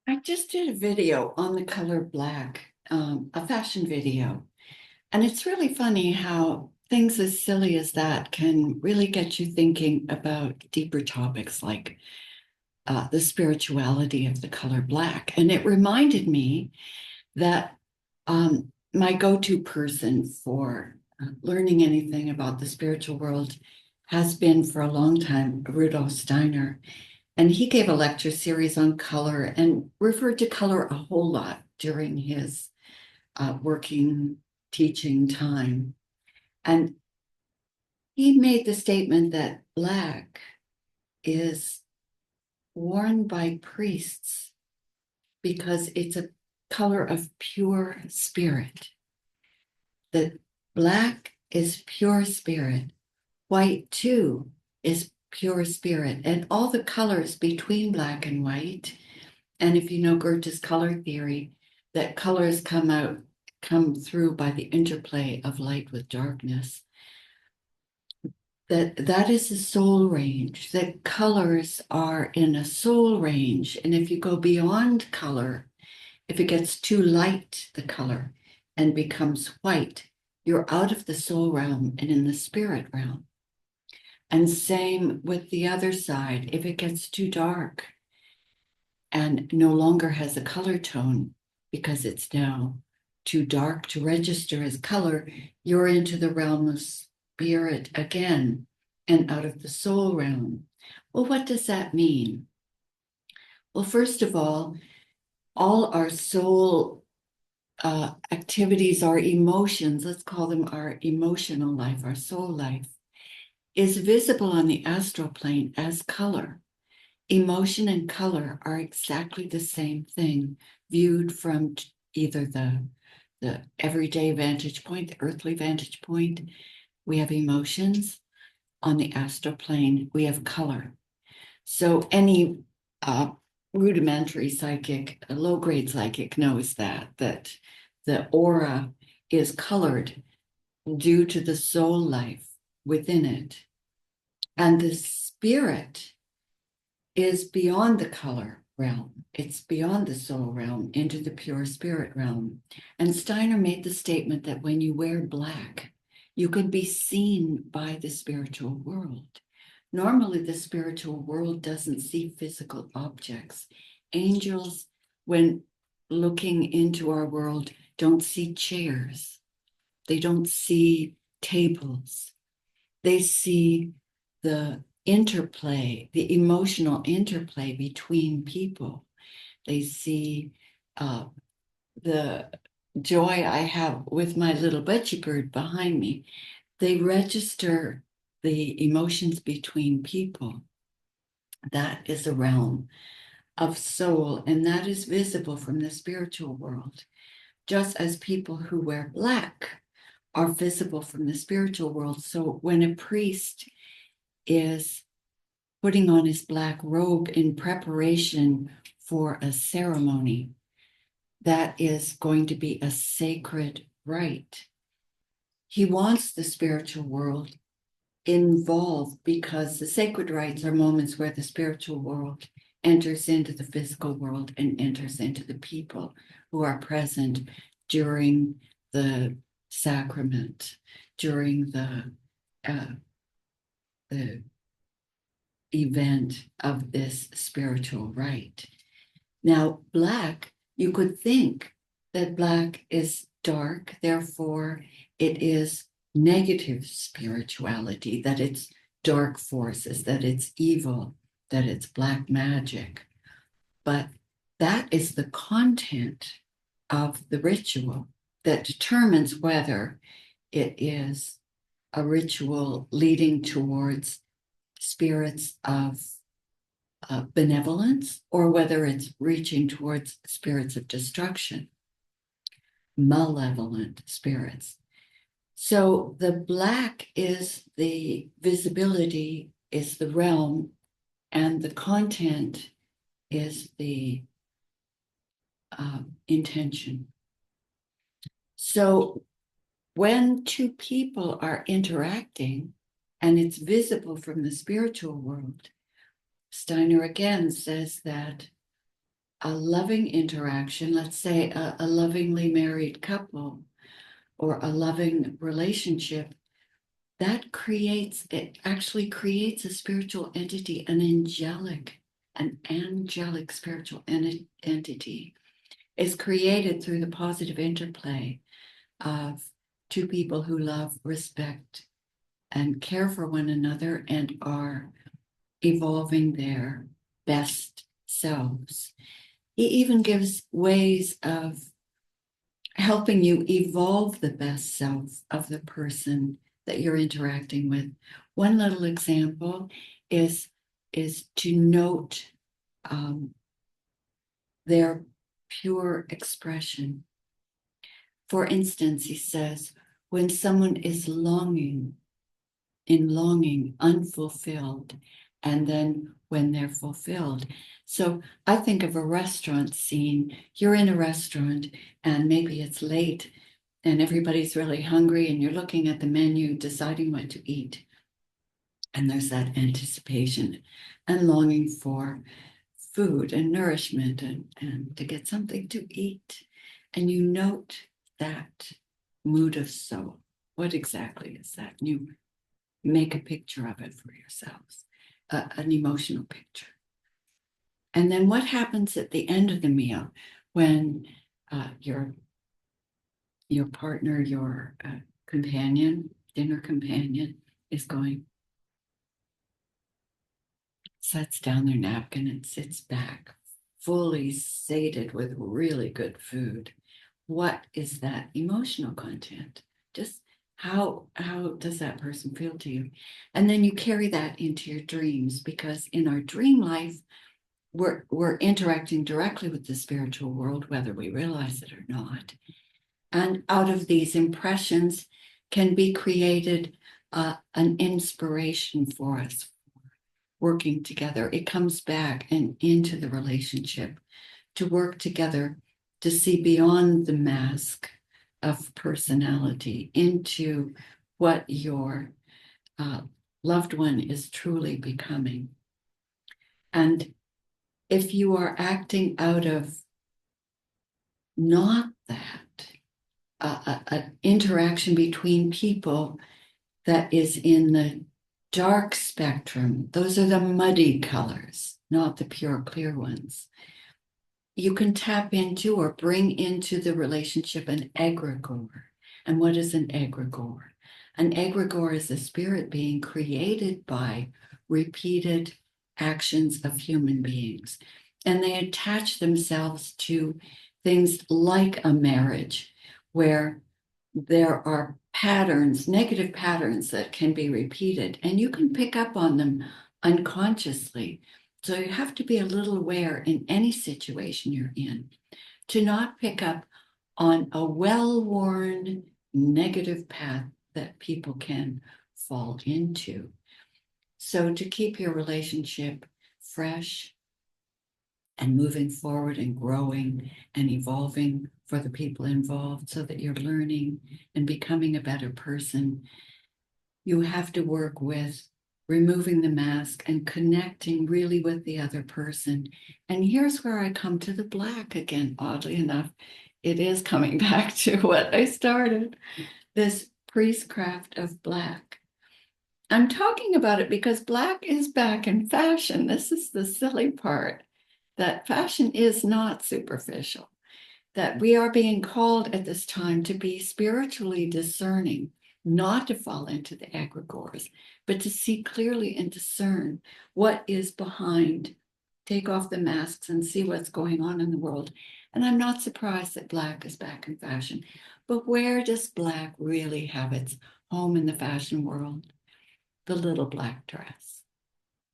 I just did a video on the color black, a fashion video. And it's really funny how things as silly as that can really get you thinking about deeper topics like the spirituality of the color black. And it reminded me that my go-to person for learning anything about the spiritual world has been for a long time Rudolf Steiner. And he gave a lecture series on color and referred to color a whole lot during his working teaching time. And he made the statement that black is worn by priests because it's a color of pure spirit. That black is pure spirit. White, too, is pure spirit. And all the colors between black and white, and if you know Goethe's color theory, that colors come through by the interplay of light with darkness. That is a soul range, that colors are in a soul range. And if you go beyond color, if it gets too light, the color, and becomes white, you're out of the soul realm and in the spirit realm. And same with the other side. If it gets too dark and no longer has a color tone because it's now too dark to register as color, you're into the realm of spirit again and out of the soul realm. Well, what does that mean? Well, first of all our soul activities, our emotions, let's call them our emotional life, our soul life, is visible on the astral plane as color. Emotion and color are exactly the same thing viewed from either the everyday vantage point, the earthly vantage point. We have emotions. On the astral plane, we have color. So any rudimentary psychic, low-grade psychic knows that the aura is colored due to the soul life within it. And the spirit is beyond the color realm. It's beyond the soul realm into the pure spirit realm. And Steiner made the statement that when you wear black, you can be seen by the spiritual world. Normally, the spiritual world doesn't see physical objects. Angels, when looking into our world, don't see chairs. They don't see tables. They see the interplay, the emotional interplay between people. They see the joy I have with my little budgie bird behind me. They register the emotions between people. That is a realm of soul, and that is visible from the spiritual world, just as people who wear black are visible from the spiritual world. So when a priest is putting on his black robe in preparation for a ceremony, that is going to be a sacred rite. He wants the spiritual world involved because the sacred rites are moments where the spiritual world enters into the physical world and enters into the people who are present during the sacrament, during the event of this spiritual rite. Now, black, you could think that black is dark, therefore it is negative spirituality, that it's dark forces, that it's evil, that it's black magic. But that is the content of the ritual that determines whether it is a ritual leading towards spirits of benevolence or whether it's reaching towards spirits of destruction, malevolent spirits. So the black is the visibility, is the realm, and the content is the intention. So when two people are interacting and it's visible from the spiritual world, Steiner again says that a loving interaction, let's say a lovingly married couple or a loving relationship, that creates, it actually creates a spiritual entity, an angelic spiritual entity is created through the positive interplay of two people who love, respect, and care for one another and are evolving their best selves. He even gives ways of helping you evolve the best self of the person that you're interacting with. One little example is to note their pure expression. For instance, he says, when someone is longing, unfulfilled, and then when they're fulfilled. So I think of a restaurant scene. You're in a restaurant and maybe it's late and everybody's really hungry and you're looking at the menu, deciding what to eat. And there's that anticipation and longing for food and nourishment and to get something to eat. And you note that mood of soul. What exactly is that? And you make a picture of it for yourselves, an emotional picture. And then what happens at the end of the meal when your partner, your companion, dinner companion, is going, sets down their napkin and sits back, fully sated with really good food. What is that emotional content? Just how does that person feel to you? And then you carry that into your dreams, because in our dream life, we're interacting directly with the spiritual world, whether we realize it or not. And out of these impressions can be created an inspiration for us working together. It comes back and into the relationship to work together to see beyond the mask of personality into what your loved one is truly becoming. And if you are acting out of not that, an interaction between people that is in the dark spectrum, those are the muddy colors, not the pure clear ones. You can tap into or bring into the relationship an egregore. And what is an egregore? An egregore is a spirit being created by repeated actions of human beings. And they attach themselves to things like a marriage, where there are patterns, negative patterns that can be repeated, and you can pick up on them unconsciously. So you have to be a little aware in any situation you're in to not pick up on a well-worn negative path that people can fall into. So to keep your relationship fresh and moving forward and growing and evolving for the people involved, so that you're learning and becoming a better person, you have to work with removing the mask and connecting really with the other person. And here's where I come to the black again. Oddly enough, it is coming back to what I started, this priestcraft of black. I'm talking about it because black is back in fashion. This is the silly part, that fashion is not superficial, that we are being called at this time to be spiritually discerning, not to fall into the egregores, but to see clearly and discern what is behind, take off the masks and see what's going on in the world. And I'm not surprised that black is back in fashion, but where does black really have its home in the fashion world? The little black dress.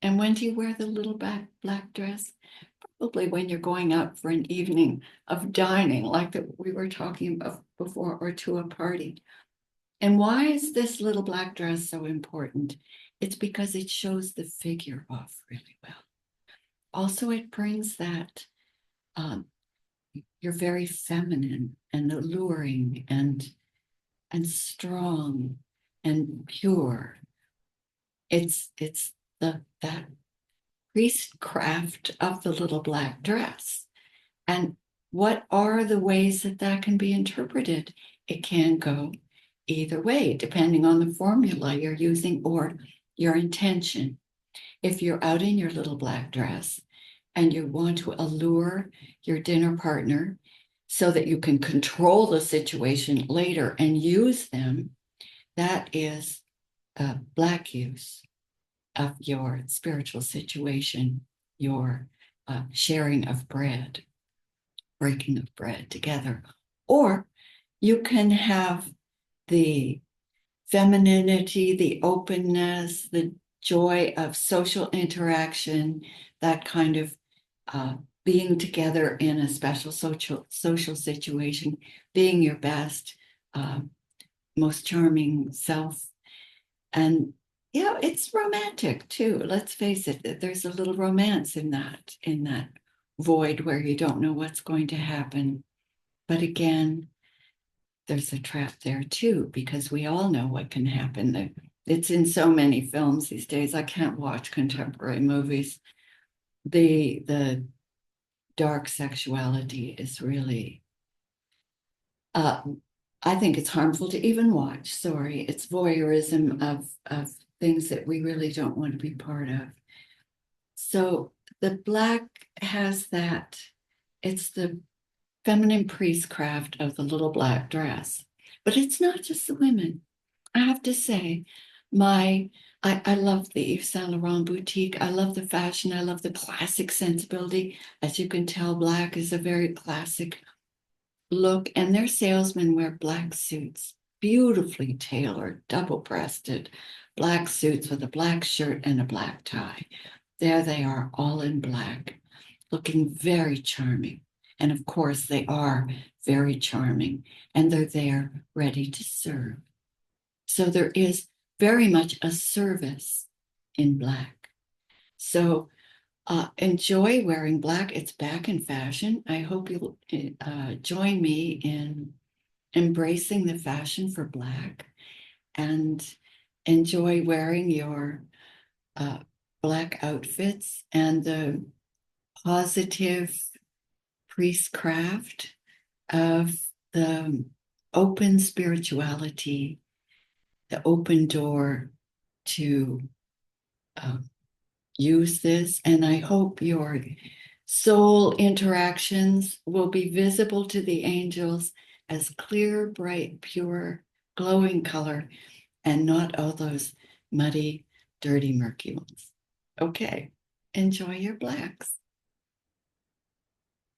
And when do you wear the little black dress? Probably when you're going out for an evening of dining, like that we were talking about before, or to a party. And why is this little black dress so important? It's because it shows the figure off really well. Also, it brings that you're very feminine and alluring and strong and pure. It's that priestcraft of the little black dress. And what are the ways that that can be interpreted? It can go either way, depending on the formula you're using or your intention. If you're out in your little black dress and you want to allure your dinner partner so that you can control the situation later and use them, that is a black use of your spiritual situation, your sharing of bread, breaking of bread together. Or you can have the femininity, the openness, the joy of social interaction, that kind of being together in a special social situation, being your best, uh, most charming self. And yeah, it's romantic too. Let's face it, there's a little romance in that void where you don't know what's going to happen. But again, there's a trap there too, because we all know what can happen. It's in so many films these days. I can't watch contemporary movies. The dark sexuality is really, uh, I think it's harmful to even watch. Sorry, it's voyeurism of things that we really don't want to be part of. So the black has that. It's the feminine priestcraft of the little black dress. But it's not just the women. I have to say, I love the Yves Saint Laurent boutique. I love the fashion. I love the classic sensibility. As you can tell, black is a very classic look, and their salesmen wear black suits, beautifully tailored, double-breasted black suits with a black shirt and a black tie. There they are, all in black, looking very charming. And of course, they are very charming, and they're there ready to serve. So there is very much a service in black. So enjoy wearing black. It's back in fashion. I hope you'll join me in embracing the fashion for black and enjoy wearing your uh, black outfits and the positive priestcraft of the open spirituality, the open door to uh, use this. And I hope your soul interactions will be visible to the angels as clear, bright, pure, glowing color, and not all those muddy, dirty, murky ones. Okay, enjoy your blacks.